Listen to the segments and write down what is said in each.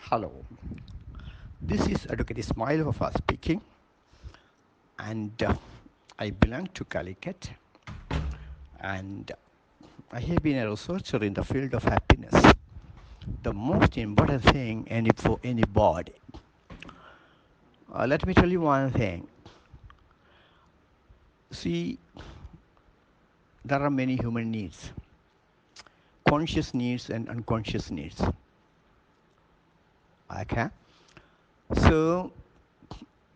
Hello, this is Advocate Ismail Wafa speaking, and I belong to Calicut, and I have been a researcher in the field of happiness. The most important thing for anybody. Let me tell you one thing. See, there are many human needs, conscious needs and unconscious needs. Okay, so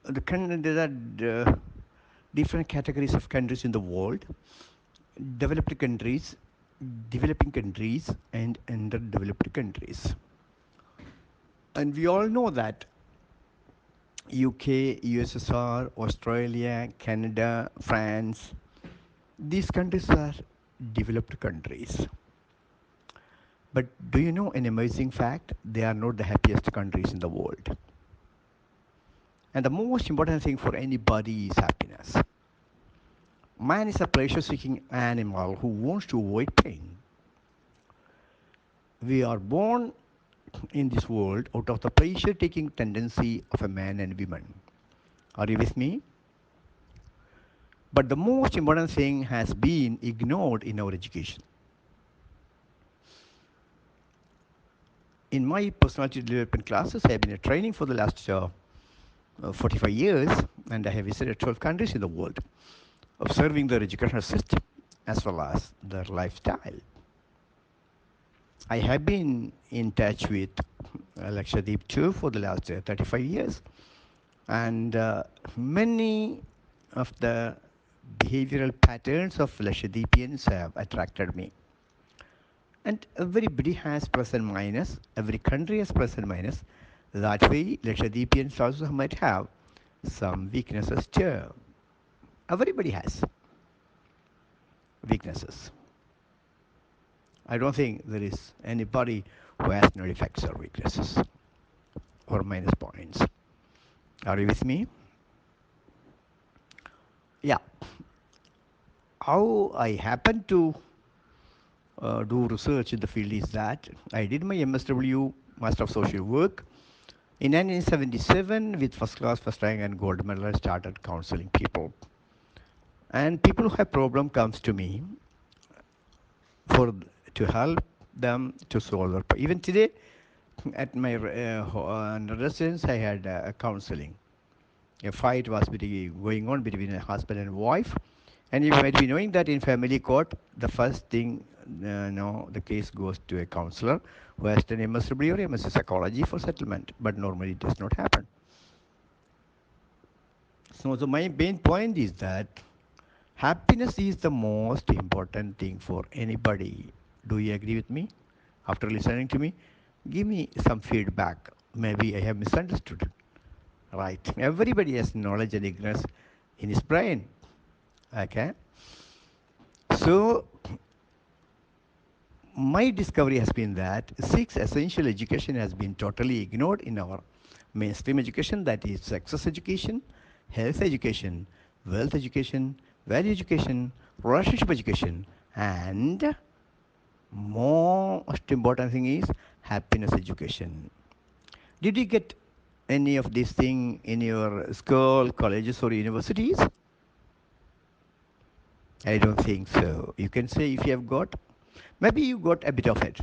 there are different categories of countries in the world: developed countries, developing countries, and underdeveloped countries. And we all know that UK, USSR, Australia, Canada, France, these countries are developed countries. But do you know an amazing fact? They are not the happiest countries in the world. And the most important thing for anybody is happiness. Man is a pleasure seeking animal who wants to avoid pain. We are born in this world out of the pleasure taking tendency of a man and woman. Are you with me? But the most important thing has been ignored in our education. In my personality development classes, I have been training for the last 45 years, and I have visited 12 countries in the world, observing their educational system as well as their lifestyle. I have been in touch with LAKSHADWEEP too for the last 35 years, and many of the behavioral patterns of Lakshadweepians have attracted me. And everybody has plus and minus, every country has plus and minus. That way, Lakshadweepians also might have some weaknesses too. Everybody has weaknesses. I don't think there is anybody who has no defects or weaknesses or minus points. Are you with me? Yeah. How I happen to do research in the field is that I did my MSW, Master of Social Work, in 1977 with first class, first rank, and gold medal. I started counseling people, and people who have problem comes to me for to help them to solve their problem. Even today, at my residence, I had counseling. A fight was going on between a husband and wife, and you might be knowing that in family court, the first thing, no, the case goes to a counselor who has done MSW or MSc psychology for settlement, but normally it does not happen. So my main point is that happiness is the most important thing for anybody. Do you agree with me? After listening to me, give me some feedback. Maybe I have misunderstood. Right. Everybody has knowledge and ignorance in his brain. Okay. So my discovery has been that six essential education has been totally ignored in our mainstream education, that is success education, health education, wealth education, value education, relationship education, and most important thing is happiness education. Did you get any of these things in your school, colleges, or universities? I don't think so. You can say if you have got, maybe you got a bit of it,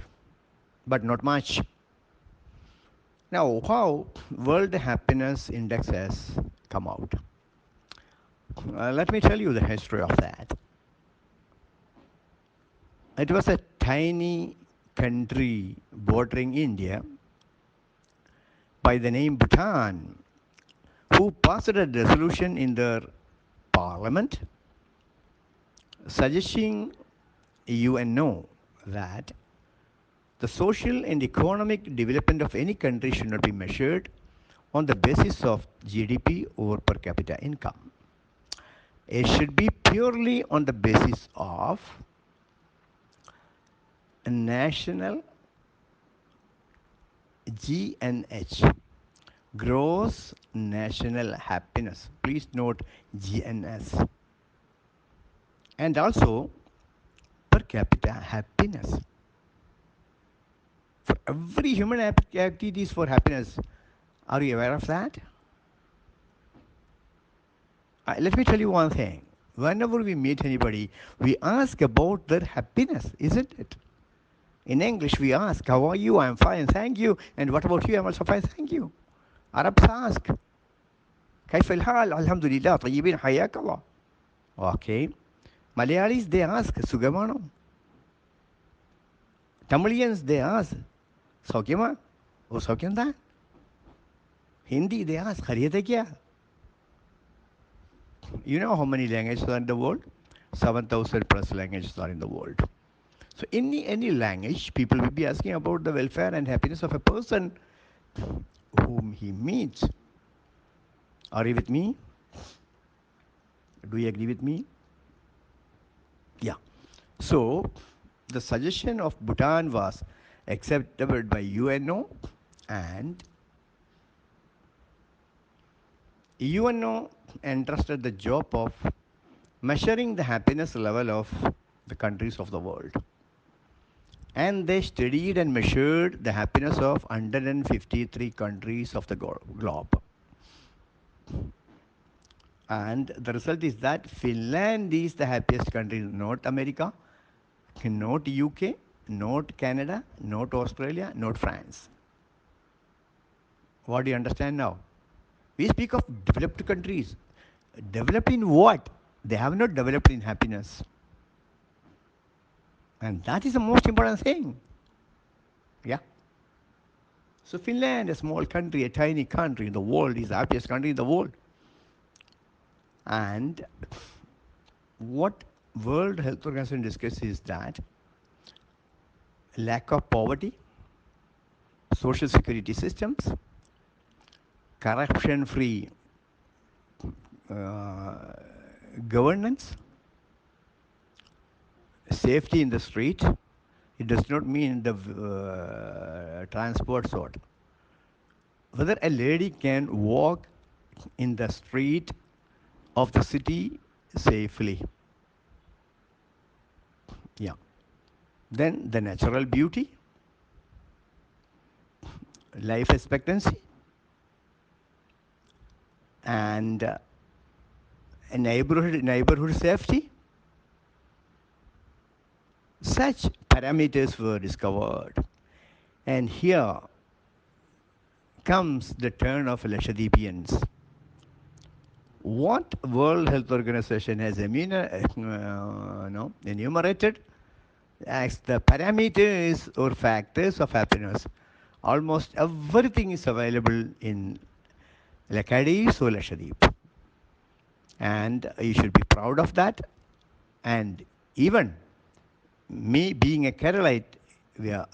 but not much. Now, how World Happiness Index has come out? Let me tell you the history of that. It was a tiny country bordering India by the name Bhutan who passed a resolution in their parliament suggesting UNO that the social and economic development of any country should not be measured on the basis of GDP or per capita income. It should be purely on the basis of national GNH, gross national happiness. Please note GNS. And also per capita happiness for Every human activity is for happiness. Are you aware of that? Let me tell you one thing. Whenever we meet anybody, we ask about their happiness, isn't it? In English, we ask, how are you? I'm fine, thank you. And what about you? I'm also fine, thank you. Arabs ask, كيف الحال؟ الحمد لله طيبين حياك الله. Okay. Malayalis, they ask, സുഖമാണോ? Tamilians, they ask, സൗഖ്യമാ? ഓ സൗഖ്യം താൻ? Hindi, they ask, खैरियत है क्या? You know how many languages are in the world? 7,000 plus languages are in the world. So in any language, people will be asking about the welfare and happiness of a person whom he meets. Are you with me? Do you agree with me? Yeah. So the suggestion of Bhutan was accepted by UNO, and UNO entrusted the job of measuring the happiness level of the countries of the world. And they studied and measured the happiness of 153 countries of the globe. And the result is that Finland is the happiest country in North America, not UK, not Canada, not Australia, not France. What do you understand now? We speak of developed countries. Developed in what? They have not developed in happiness. And that is the most important thing. Yeah. So Finland, a small country, a tiny country in the world, is the happiest country in the world. And what World Health Organization discusses is that lack of poverty, social security systems, corruption-free governance, safety in the street. It does not mean the transport sort. Whether a lady can walk in the street of the city safely. Yeah. Then the natural beauty, life expectancy, and a neighborhood safety. Such parameters were discovered. And here comes the turn of Lakshadweepians. What World Health Organization has enumerated as the parameters or factors of happiness, almost everything is available in Lakshadweep or Lakshadweep. And you should be proud of that. And even me being a Keralite, we are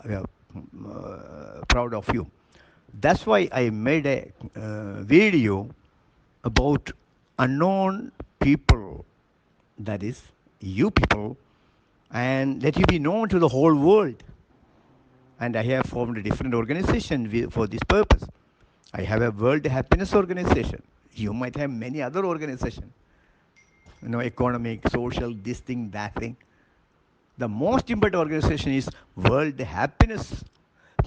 proud of you. That's why I made a video about unknown people, that is, you people, and let you be known to the whole world. And I have formed a different organization for this purpose. I have a World Happiness Organization. You might have many other organizations, economic, social, this thing, that thing. The most important organization is World Happiness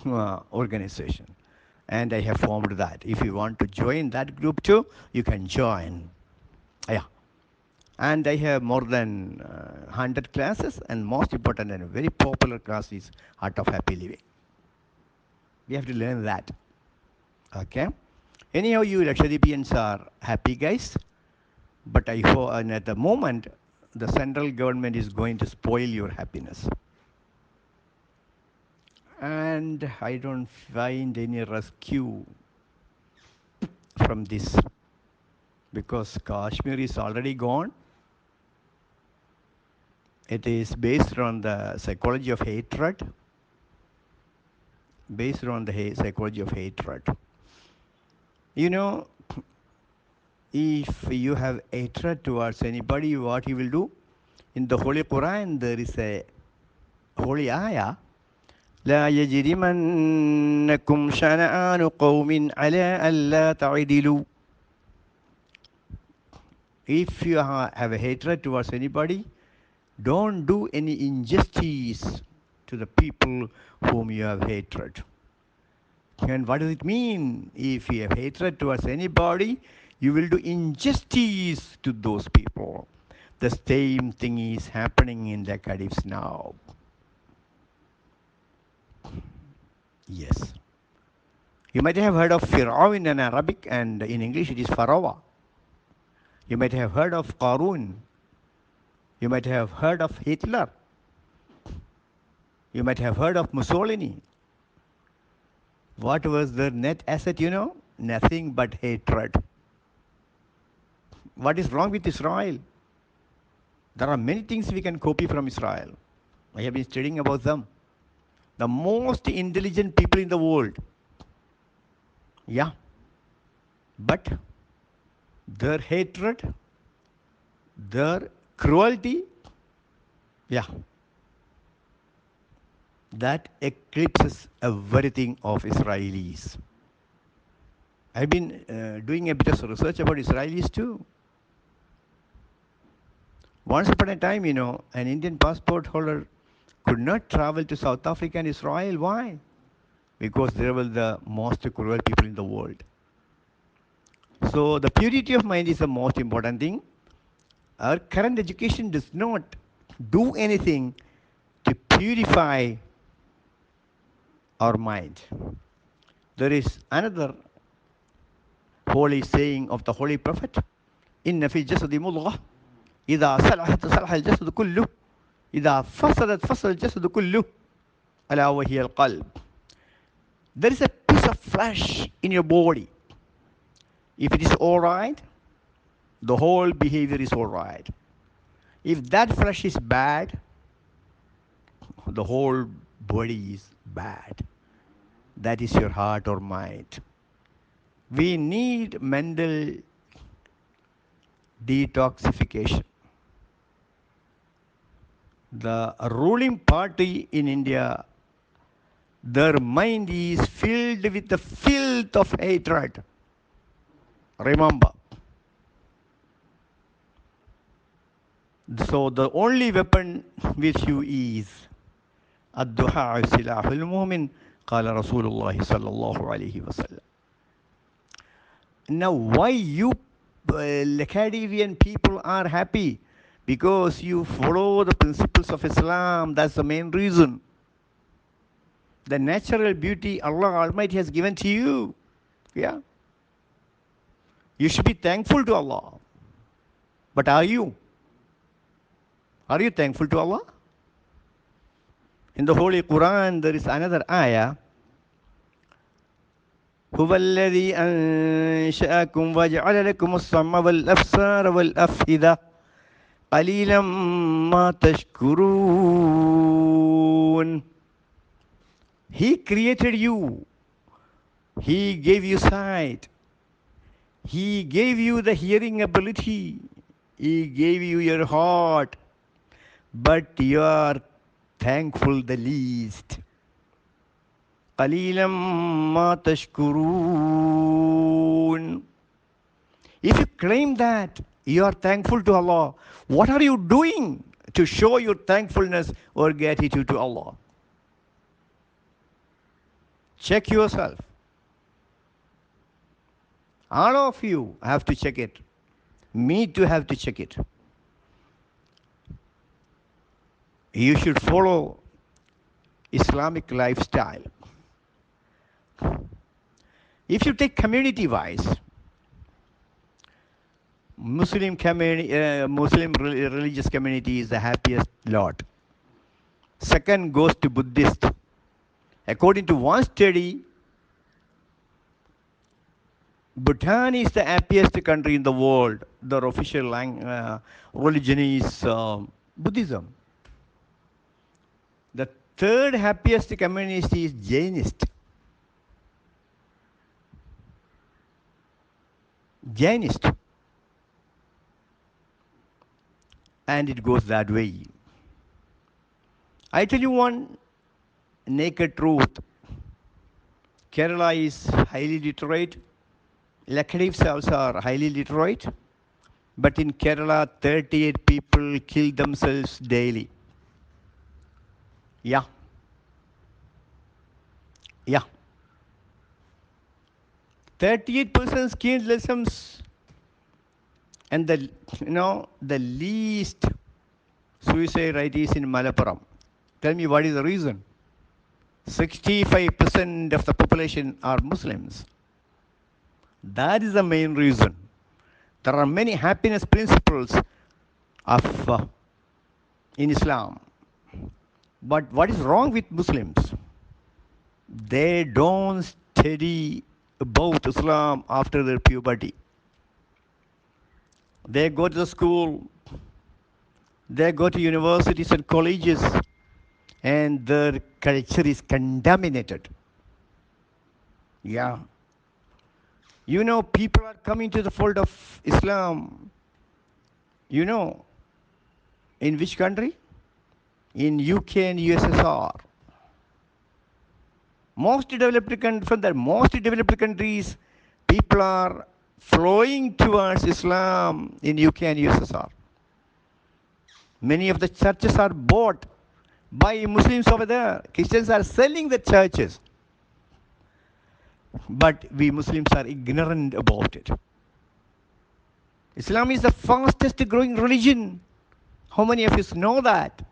Organization. And I have formed that. If you want to join that group too, you can join. Yeah. And I have more than 100 classes, and most important and very popular class is Art of Happy Living. We have to learn that. Okay? Anyhow, you Lakshadweepians are happy guys, but I hope, and at the moment, the central government is going to spoil your happiness. And I don't find any rescue from this because Kashmir is already gone. It is based on the psychology of hatred. Based on the psychology of hatred. You know, if you have hatred towards anybody, what you will do? In the Holy Quran, there is a holy ayah. لا يجرمنكم شنآن قوم على ألا تعدلوا. If you have a hatred towards anybody, don't do any injustice to the people whom you have hatred. And what does it mean? If you have hatred towards anybody, you will do injustice to those people. The same thing is happening in the Cadiz now. Yes. You might have heard of Fir'aun in Arabic, and in English it is Pharaoh. You might have heard of Qarun. You might have heard of Hitler. You might have heard of Mussolini. What was their net asset, you know? Nothing but hatred. What is wrong with Israel? There are many things we can copy from Israel. I have been studying about them. The most intelligent people in the world. Yeah. But their hatred, their cruelty, yeah, that eclipses everything of Israelis. I've been doing a bit of research about Israelis too. Once upon a time, you know, an Indian passport holder could not travel to South Africa and Israel. Why? Because they were the most cruel people in the world. So the purity of mind is the most important thing. Our current education does not do anything to purify our mind. There is another holy saying of the Holy Prophet, إن في الجسد مضغة إذا صلحت صلح الجسد كله إذا فسدت فسد الجسد كله ألا وهي القلب. There is a piece of flesh in your body. If it is all right, the whole behavior is all right. If that flesh is bad, the whole body is bad. That is your heart or mind. We need mental detoxification. The ruling party in India, their mind is filled with the filth of hatred. Remember. So the only weapon with you is الدعاء سلاح المؤمن قال رسول الله صلى الله عليه وسلم. Now why you Lacadivian people are happy? Because you follow the principles of Islam. That's the main reason. The natural beauty Allah Almighty has given to you. Yeah. You should be thankful to Allah. But are you? Are you thankful to Allah? In the Holy Quran, there is another ayah. هو الذي أنشأكم وجعل لكم السمع والأبصار والأفئدة قليلا ما تشكرون. He created you. He gave you sight. He gave you the hearing ability. He gave you your heart. But you are thankful the least. قليلا ما تشكرون. If you claim that you are thankful to Allah, what are you doing to show your thankfulness or gratitude to Allah? Check yourself. All of you have to check it. Me too have to check it. You should follow Islamic lifestyle. If you take community-wise, Muslim religious community is the happiest lot. Second goes to Buddhist. According to one study, Bhutan is the happiest country in the world. Their official religion is Buddhism. The third happiest community is Jainist. Jainist. And it goes that way. I tell you one naked truth. Kerala is highly literate. Lakshadweep also are highly literate. But in Kerala, 38 people kill themselves daily. Yeah. Yeah. 38% skinned Muslims, and the least suicide rate is in Malappuram. Tell me what is the reason? 65% of the population are Muslims. That is the main reason. There are many happiness principles of in Islam. But what is wrong with Muslims? They don't study about Islam after their puberty. They go to the school, they go to universities and colleges, and their culture is contaminated. Yeah. People are coming to the fold of Islam. You know, in which country? In UK and USSR. From the most developed countries, people are flowing towards Islam in UK and USSR. Many of the churches are bought by Muslims over there. Christians are selling the churches. But we Muslims are ignorant about it. Islam is the fastest growing religion. How many of you know that?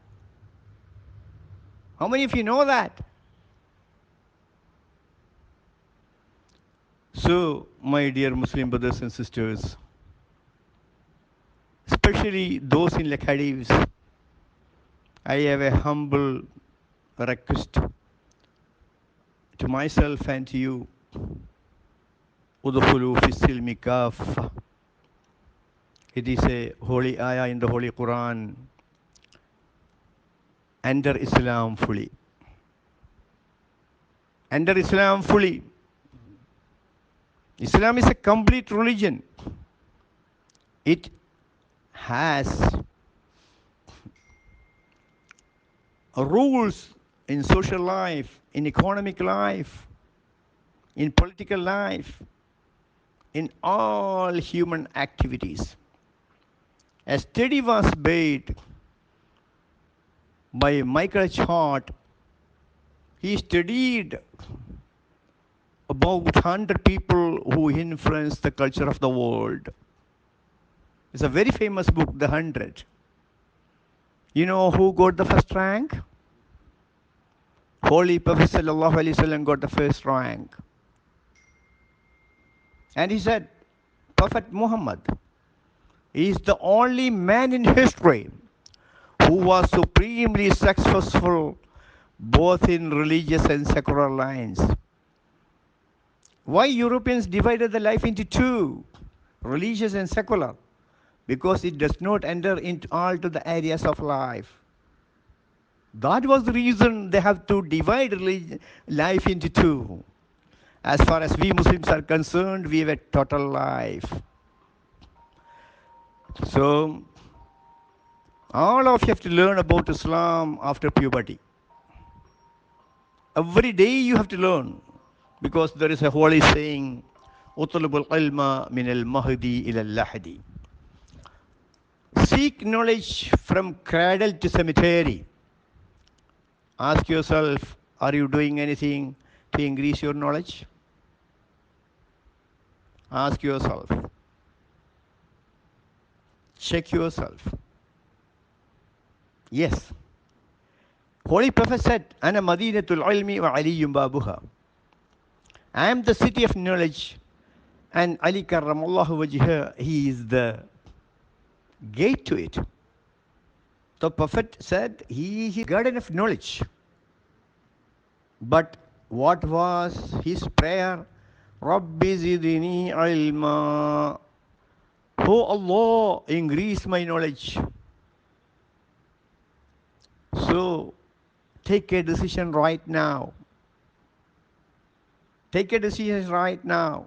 How many of you know that? So, my dear Muslim brothers and sisters, especially those in LAKSHADWEEP, I have a humble request to myself and to you. Udkhulu fi silmi kaffa. It is a holy ayah in the Holy Quran. Enter Islam fully. Enter Islam fully. Islam is a complete religion. It has rules in social life, in economic life, in political life, in all human activities. A study was made by Michael Chart. He studied about 100 people who influenced the culture of the world. It's a very famous book, The 100. You know who got the first rank? Holy Prophet Sallallahu Alaihi Wasallam got the first rank. And he said, Prophet Muhammad is the only man in history who was supremely successful both in religious and secular lines. Why Europeans divided the life into two, religious and secular? Because it does not enter into all to the areas of life. That was the reason they have to divide life into two. As far as we Muslims are concerned, we have a total life. So, all of you have to learn about Islam after puberty. Every day you have to learn, because there is a holy saying, "Utlubul ilma min al-mahdi ila al-lahdi." Seek knowledge from cradle to cemetery. Ask yourself, are you doing anything to increase your knowledge? Ask yourself. Check yourself. Yes. Holy Prophet said, Ana Madinatul Ilmi wa Aliyum Babuha. I am the city of knowledge, and Ali Karramallahu Wajha, he is the gate to it. The Prophet said he is the garden of knowledge. But what was his prayer? Rabbi zidni ilma. Oh Allah, increase my knowledge. So, take a decision right now. Take a decision right now.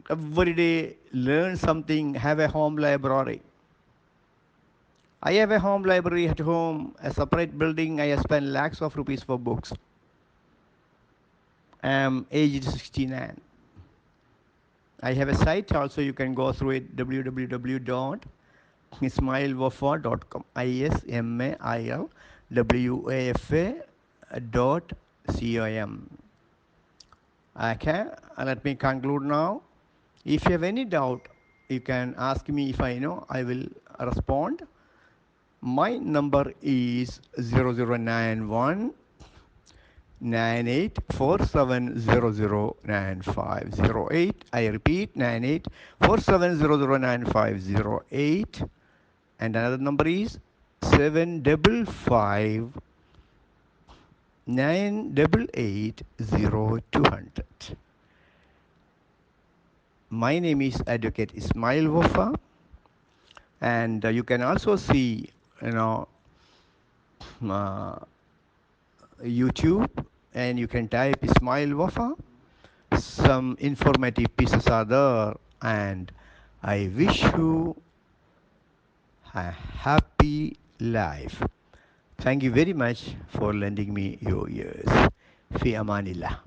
Every day, learn something, have a home library. I have a home library at home, a separate building. I have spent lakhs of rupees for books. I am aged 69. I have a site also, you can go through it, www.ismailwafa.com, ISMAILWAFA.com. Okay, let me conclude now. If you have any doubt, you can ask me. If I know, I will respond. My number is 0091 9847009508. I repeat, 9847009508. And another number is 755 988 0200. My name is Advocate Ismail Wafa, and you can also see, you know, uh, YouTube, and you can type Ismail Wafa. Some informative pieces are there, and I wish you a happy life. Thank you very much for lending me your ears. Fi amanillah.